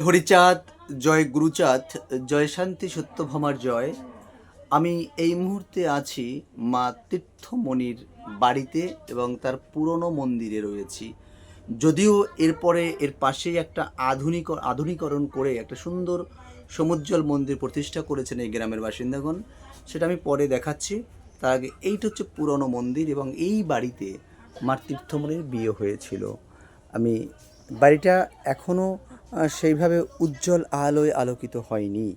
হরিচাঁদ, জয় গুরুচাঁদ, জয় শান্তি সত্যভামার জয়। আমি এই মুহূর্তে আছি মা তীর্থমণির বাড়িতে এবং তার পুরনো মন্দিরে রয়েছি। যদিও এর পাশেই একটা আধুনিকরণ করে একটা সুন্দর সমুজ্জ্বল মন্দির প্রতিষ্ঠা করেছেন এই গ্রামের বাসিন্দাগণ, সেটা আমি পরে দেখাচ্ছি। তার আগে এইটা হচ্ছে পুরনো মন্দির এবং এই বাড়িতে মার তীর্থমণির বিয়ে হয়েছিল। আমি বাড়িটা এখনও সেইভাবে উজ্জ্বল আলোয় আলোকিত হয়নি,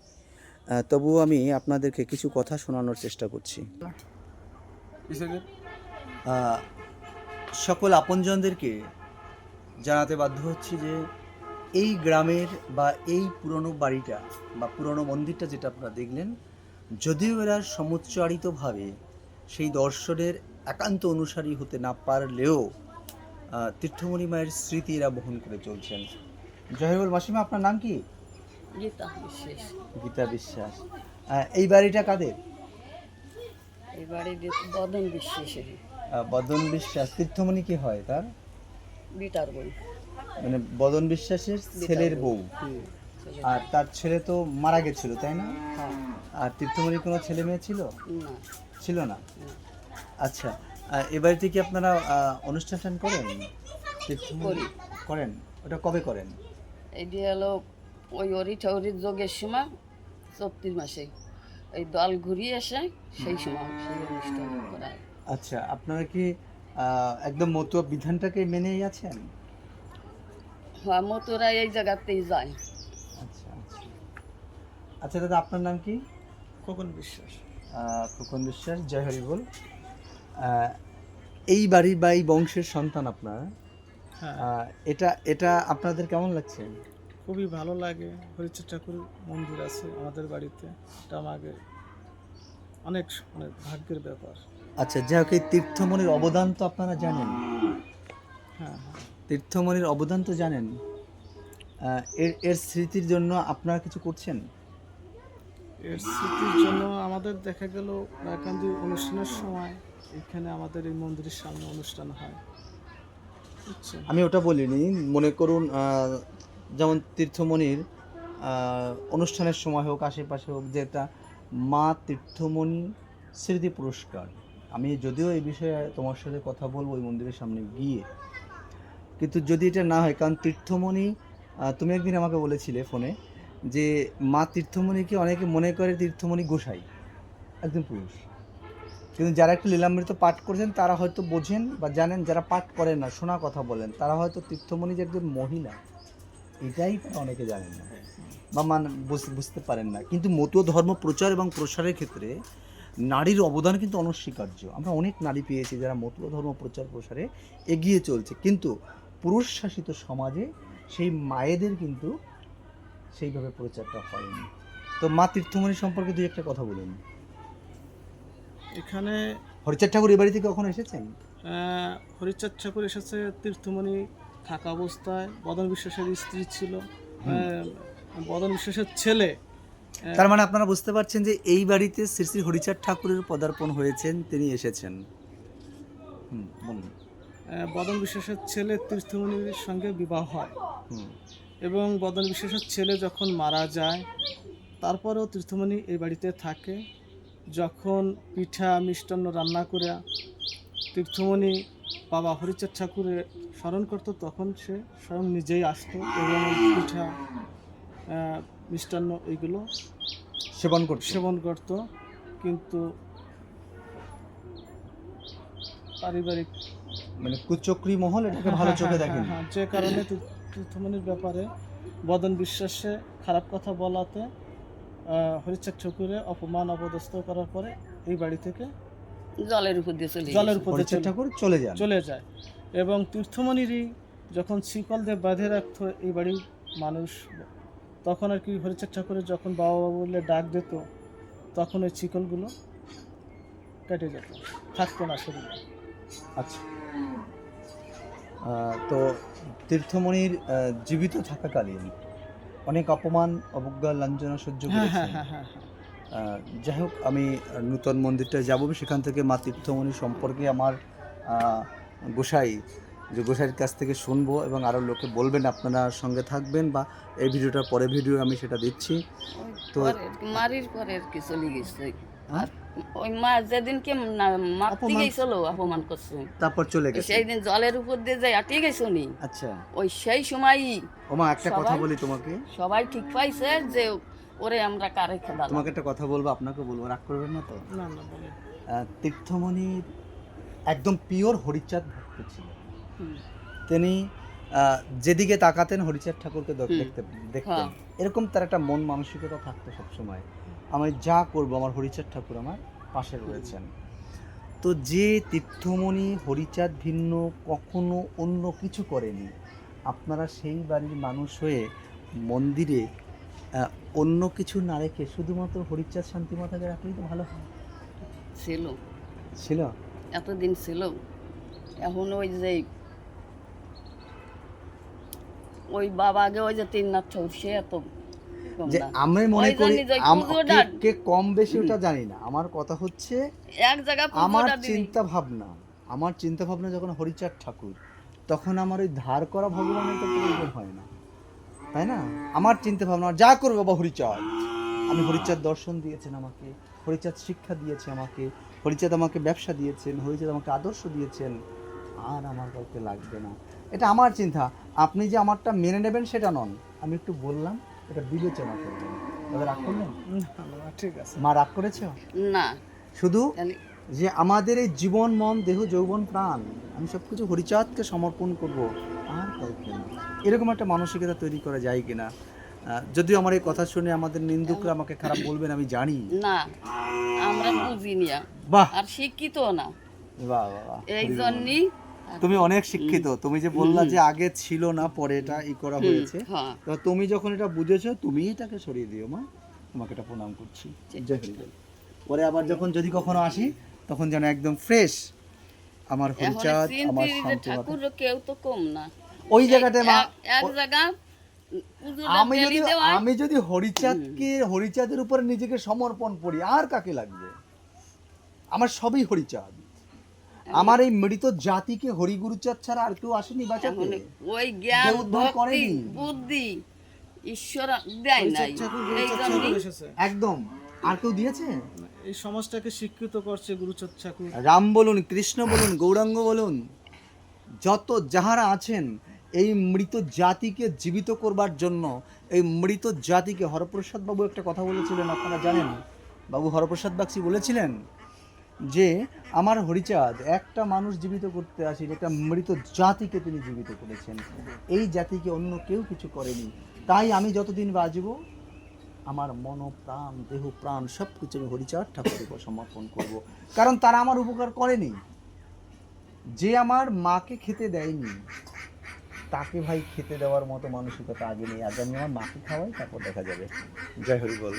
তবুও আমি আপনাদেরকে কিছু কথা শোনানোর চেষ্টা করছি। সকল আপনজনদেরকে জানাতে বাধ্য হচ্ছি যে এই গ্রামের বা এই পুরনো বাড়িটা বা পুরনো মন্দিরটা যেটা আপনারা দেখলেন, যদিও এরা সমুচ্চারিতভাবে সেই দর্শনের একান্ত অনুসারী হতে না পারলেও তীর্থমণি মায়ের স্মৃতি এরা বহন করে চলছেন। জয়বল মাসিমা, আপনার নাম কি? গীতা বিশ্বাস। গীতা বিশ্বাস। এই বাড়িটা কাদের? এই বাড়ি বদন বিশ্বাসের। বদন বিশ্বাস। তীর্থমণি কি হয় তার? বিটার বই, মানে বদন বিশ্বাসের ছেলের বউ। আর তার ছেলে তো মারা গেছিল, তাই না? আর তীর্থমণির কোনো ছেলে মেয়ে ছিল? না, ছিল না। আচ্ছা, এ বাড়িতে কি আপনারা অনুষ্ঠান করেন? তীর্থমণি করেন? ওটা কবে করেন? এই দিয়ে হলো ওই অরির যোগের সময় 34 মাসে এই দল ঘুরিয়ে এসে সেই সময় সেই অনুষ্ঠান করা হয়। আচ্ছা, আপনারা কি একদম মতুয়া বিধানটাকে মেনেই আছেন? হ্যাঁ, মতুরা এই জায়গাতেই যায়। আচ্ছা আচ্ছা। আচ্ছা দাদা, আপনার নাম কি? খোকন বিশ্বাস। খোকন বিশ্বাস। জয় হরি বল। এই বাড়ির বা এই বংশের সন্তান আপনার। হ্যাঁ, এটা এটা আপনাদের কেমন লাগছে? খুবই ভালো লাগে। হরিচাঁদ ঠাকুর মন্দির আছে আমাদের বাড়িতে, এটা আমাদের অনেক অনেক ভাগ্যের ব্যাপার। আচ্ছা, যাই হোক, এই তীর্থমণির অবদান তো আপনারা জানেন। হ্যাঁ হ্যাঁ, তীর্থমণির অবদান তো জানেন। এর এর স্মৃতির জন্য আপনারা কিছু করছেন? এর স্মৃতির জন্য আমাদের দেখা গেল রায়কান্দি অনুষ্ঠানের সময় এখানে আমাদের এই মন্দিরের সামনে অনুষ্ঠান হয়, বুঝছেন? আমি ওটা বলিনি। মনে করুন যেমন তীর্থমণির অনুষ্ঠানের সময় হোক, আশেপাশে হোক, যেটা মা তীর্থমণি স্মৃতি পুরস্কার। আমি যদিও এই বিষয়ে তোমার সাথে কথা বলবো ওই মন্দিরের সামনে গিয়ে, কিন্তু যদি এটা না হয়, কারণ তীর্থমণি, তুমি একদিন আমাকে বলেছিলে ফোনে যে মা তীর্থমণিকে অনেকে মনে করে তীর্থমণি গোসাই, একজন পুরুষ। কিন্তু যারা একটু লীলামৃত পাঠ করেছেন তারা হয়তো বোঝেন বা জানেন, যারা পাঠ করেন না, শোনা কথা বলেন, তারা হয়তো তীর্থমণি যে একজন মহিলা এটাই তারা অনেকে জানেন না বা বুঝতে পারেন না। কিন্তু মতুয়া ধর্ম প্রচার এবং প্রসারের ক্ষেত্রে নারীর অবদান কিন্তু অনস্বীকার্য। আমরা অনেক নারী পেয়েছি যারা মতুয়া ধর্ম প্রচার প্রসারে এগিয়ে চলছে, কিন্তু পুরুষ শাসিত সমাজে সেই মায়েদের কিন্তু সেইভাবে প্রচারটা হয়নি। তো মা তীর্থমণি সম্পর্কে দুই একটা কথা বলুন। এখানে হরিচাঁদ ঠাকুর এই বাড়িতে কখন এসেছেন? হরিচাঁদ ঠাকুর এসেছে তীর্থমণি থাকা অবস্থায়। বদন বিশ্বাসের স্ত্রী ছিল, বদন বিশ্বাসের ছেলে। তার মানে আপনারা বুঝতে পারছেন যে এই বাড়িতে শ্রী শ্রী হরিচাঁদ ঠাকুরের পদার্পণ হয়েছেন, তিনি এসেছেন। বলুন। বদন বিশ্বাসের ছেলে তীর্থমণির সঙ্গে বিবাহ হয় এবং বদন বিশ্বাসের ছেলে যখন মারা যায় তারপরেও তীর্থমণি এই বাড়িতে থাকে। যখন পিঠা মিষ্টান্ন রান্না করে তীর্থমণি বাবা হরিচাঁদ ঠাকুরের স্মরণ করতো, তখন সে স্বয়ং নিজেই আসতো এবং পিঠা মিষ্টান্ন এইগুলো সেবন করত। কিন্তু পারিবারিক মানে কুচক্রী মহল এটাকে ভালো চোখে দেখেন। হ্যাঁ, যে কারণে তীর্থমণির ব্যাপারে বদন বিশ্বাসে খারাপ কথা বলাতে হরিচাঁদ ঠাকুরে অপমান অপদস্থ করার পরে এই বাড়ি থেকে জলের উপর দিয়ে হরিচাঁদ ঠাকুর চলে যায় এবং তীর্থমণিরই যখন শিকল দিয়ে বাঁধে রাখতো এই বাড়ির মানুষ, তখন আর কি হরিচাঁদ ঠাকুরের যখন বাবা বাবা বলে ডাক দিত তখন ওই শিকলগুলো কেটে যেত, থাকতো না শরীরে। আচ্ছা, তো তীর্থমণির জীবিত থাকাকালীন অনেক অপমান অবজ্ঞা লাঞ্ছনা সহ্য করেছেন। যাই হোক, আমি নূতন মন্দিরটায় যাব, সেখান থেকে মা তীর্থমণি সম্পর্কে আমার গোসাই যে গোসাইয়ের কাছ থেকে শুনবো এবং আরও লোকে বলবেন, আপনারা সঙ্গে থাকবেন, বা এই ভিডিওটার পরে ভিডিও আমি সেটা দিচ্ছি। ওই তো মারির পরে আর কি চলে গেছে। হ্যাঁ? আর ওই মা যেদিনকে মারতে অপমান- গেছিল অপমান করছে, তারপর চলে গেছে। সেই দিন জলের উপর দিয়ে যাই আটকে গেছো নি, আচ্ছা ওই সেই সময়ই ওমা, একটা কথা সবাই- বলি তোমাকে, সবাই ঠিক পাইছে যে ওরে আমরা কারে খেদালাম। তোমাকে একটা কথা বলবো, আপনাকে বলবো, রাগ করবেন না তো? না না বলে তীর্থমণির একদম পিওর হরিচাঁদ ভক্ত ছিল। হুম। তিনি যেদিকে তাকাতেন হরিচাঁদ ঠাকুরকে দেখতেন। হ্যাঁ। এরকম তার একটা মন মানসিকতা থাকতো সবসময়, আমি যা করব আমার হরিচাঁদ ঠাকুর আমার পাশে রয়েছেন। তো যে তীর্থমণি হরিচাঁদ ভিন্ন কখনো অন্য কিছু করেনি, আপনারা সেই বাড়ির মানুষ হয়ে মন্দিরে অন্য কিছু না রেখে শুধুমাত্র হরিচাঁদ শান্তিমাতাকে রাখলেই তো ভালো হয়। ছিল, ছিল এতদিন ছিল। এখন ওই যে ওই বাবাকে ওই যে তিননাথ ঠাকুর সে এত কম যে না। আমি মনে ওই করি জন্যই যে পুজোটা কে কম বেশি ওটা জানি না, আমার কথা হচ্ছে এক জায়গায় আমার পুজোটা দিলি। চিন্তা ভাবনা যখন হরিচাঁদ ঠাকুর, তখন আমার ওই ধার করা ভগবানের তো প্রয়োজন হয় না, তাই না? আমার চিন্তা ভাবনা যা করবো বাবা হরিচাঁদ, আমি হরিচাঁদ দর্শন দিয়েছেন আমাকে, হরিচাঁদ শিক্ষা দিয়েছে আমাকে, হরিচাঁদ আমাকে ব্যবসা দিয়েছেন, হরিচাঁদ আমাকে আদর্শ দিয়েছেন, আর আমার কাউকে লাগবে না। এটা আমার চিন্তা। আপনি যে আমারটা মেনে নেবেন সেটা নন, আমি একটু বললাম, এটা বিবেচনা করবেন। দাদা রাগ করলেন? না, না, ঠিক আছে। মা রাগ করেছ? না শুধু খালি যে আমাদের এই জীবন মন দেহ যৌবন প্রাণ আমি সব কিছু হরিচাঁদকে সমর্পণ করব, আর কাউকে না, এরকম একটা মানসিকতা তৈরি করা যায় কিনা। যদিও আমার এই কথা শুনে আমাদের নিন্দুকরা আমাকে খারাপ বলবেন আমি জানি। না, আমরা বুঝি না বাহ আর শিক্ষিত না, বাহ বাহ বাহ, এই হরি বল। জন্যই তুমি অনেক শিক্ষিত, তুমি যে বললা যে আগে ছিল না পরে এটা করা হয়েছে, হ্যাঁ তো তুমি যখন এটা বুঝেছো তুমি এটাকে সরিয়ে দিও মা, তোমাকে এটা প্রণাম করছি। জয় হরি বল। পরে আবার যখন যদি কখনো আসি তখন যেন একদম ফ্রেশ আমার এখন হরিচাঁদ আমার চিন্তির শান্তি ঠাকুর কেউ তো কম না। ওই জায়গাটায় মা এক জায়গা পুজোটা আমি বেলি যদি দেওয়া আমি যদি হরিচাঁদের উপরে নিজেকে সমর্পণ করি আর কাকে লাগবে? আমার সবই হরিচাঁদ, আমার এই মৃত জাতিকে হরিগুরুচাঁদ ছাড়া আর কেউ আসেনি বাঁচাতে। এখন ওই জ্ঞান কেউ উদ্ধার ভক্তি করেনি। বুদ্ধি ঈশ্বর দেয় নাই, ঠাকুর এই গুরুচাঁদ জন্যই ঠাকুর এসেছে। একদম, আর কেউ দিয়েছে? এই সমাজটাকে শিক্ষিত করছে গুরুচাঁদ ঠাকুর। রাম বলুন, কৃষ্ণ বলুন, গৌরাঙ্গ বলুন, যত যাহারা আছেন এই মৃত জাতিকে জীবিত করবার জন্য, এই মৃত জাতিকে, হরপ্রসাদ বাবু একটা কথা বলেছিলেন আপনারা জানেন, বাবু হরপ্রসাদ বাগচি বলেছিলেন যে আমার হরিচাঁদ একটা মানুষ জীবিত করতে আসেন, একটা মৃত জাতিকে তিনি জীবিত করেছেন, এই জাতিকে অন্য কেউ কিছু করেনি। তাই আমি যতদিন বাঁচব আমার মন প্রাণ দেহ প্রাণ সব কিছু আমি হরিচাঁদ ঠাকুরের উপর সমর্পণ করব, কারণ তারা আমার উপকার করেনি। যে আমার মাকে খেতে দেয়নি তাকে ভাই খেতে দেওয়ার মতো মানসিকতা আগে নেই, আগে আমি আমার মাকে খাওয়াই, তারপর দেখা যাবে। জয় হরি বল।